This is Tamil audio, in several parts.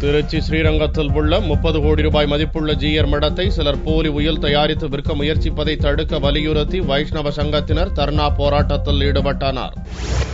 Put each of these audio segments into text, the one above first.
திருச்சி ஸ்ரீரங்கத்தில் உள்ள 30 கோடி ரூபாய் மதிப்புள்ள ஜீயர் மடத்தை சிலர் போலி உயில் தயாரித்து விற்க முயற்சிப்பதை தடுக்க வலியுறுத்தி வைஷ்ணவ சங்கத்தினர் தர்ணா போராட்டத்தில் ஈடுபட்டனர்.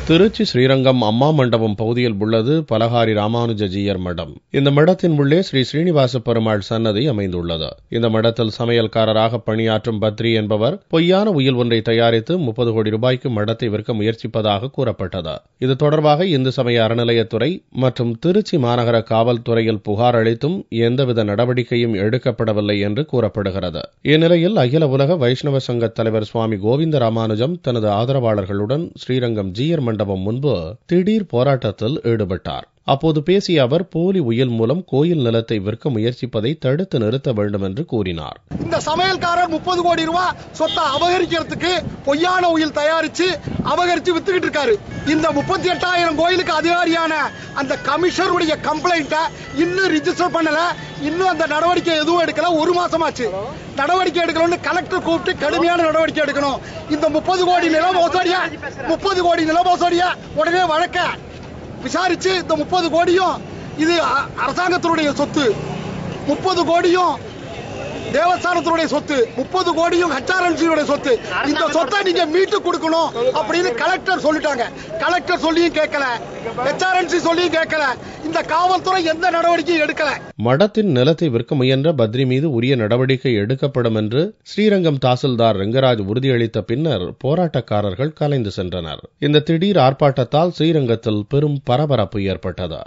திருச்சி ஸ்ரீரங்கம் அம்மா மண்டபம் பகுதியில் உள்ளது பலகாரி ராமானுஜ ஜீயர் மடம். இந்த மடத்தின் உள்ளே ஸ்ரீ ஸ்ரீனிவாச பெருமாள் சன்னதி அமைந்துள்ளது. இந்த மடத்தில் சமையல்காரராக பணியாற்றும் பத்ரி என்பவர் பொய்யான உயில் ஒன்றை தயாரித்து 30 கோடி ரூபாய்க்கு மடத்தை விற்க முயற்சிப்பதாக கூறப்பட்டது. இது தொடர்பாக இந்து சமய அறநிலையத்துறை மற்றும் திருச்சி மாநகர காவல்துறையில் புகார் அளித்தும் எந்தவித நடவடிக்கையும் எடுக்கப்படவில்லை என்று கூறப்படுகிறது. இந்நிலையில் அகில உலக வைஷ்ணவ சங்க தலைவர் சுவாமி கோவிந்த ராமானுஜம் தனது ஆதரவாளர்களுடன் ஸ்ரீரங்கம் ஜீயர் மண்டபம் முன்பு திடீர் போராட்டத்தில் ஈடுபட்டார். அப்போது பேசிய அவர் போலி உயில் மூலம் கோயில் நிலத்தை விற்க முயற்சிப்பதை தடுத்து நிறுத்த வேண்டும் என்று கூறினார். இந்த சமையல்காரர் 30 கோடி ரூபாய் சொத்தை அபகரிக்கிறதுக்கு பொய்யான உயில் தயாரிச்சு அபகரிச்சு வித்துக்கிட்டு இருக்காரு. இந்த 38,000 கோயிலுக்கு அதிகாரியான அந்த கமிஷனருடைய கம்ப்ளைண்ட இன்னும் ரிஜிஸ்டர் பண்ணல, இன்னும் அந்த நடவடிக்கை எதுவும் எடுக்கல. 1 மாசமாச்சு. நடவடிக்கை எடுக்கணும்னு கலெக்டர் கூப்பிட்டு கடுமையான நடவடிக்கை எடுக்கணும். இந்த 30 கோடி நில மோசடியா உடனே வழக்க விசாரிச்சு இந்த 30 கோடியும் இது அரசாங்கத்தினுடைய சொத்து, 30 கோடியும் தேவஸ்தானத்தினுடைய சொத்து, 30 கோடியும் HRMC சொத்து. இந்த சொத்தை நீங்க மீட்டு கொடுக்கணும் அப்படின்னு கலெக்டர் சொல்லிட்டாங்க. கலெக்டர் சொல்லியும் கேட்கல, HRMC சொல்லியும் கேட்கல. இந்த காவல்துறை எந்த நடவடிக்கையும் எடுக்கல. மடத்தின் நிலத்தை விற்க முயன்ற பத்ரி மீது உரிய நடவடிக்கை எடுக்கப்படும் என்று ஸ்ரீரங்கம் தாசில்தார் ரெங்கராஜ் உறுதியளித்த பின்னர் போராட்டக்காரர்கள் கலைந்து சென்றனர். இந்த திடீர் ஆர்ப்பாட்டத்தால் ஸ்ரீரங்கத்தில் பெரும் பரபரப்பு ஏற்பட்டது.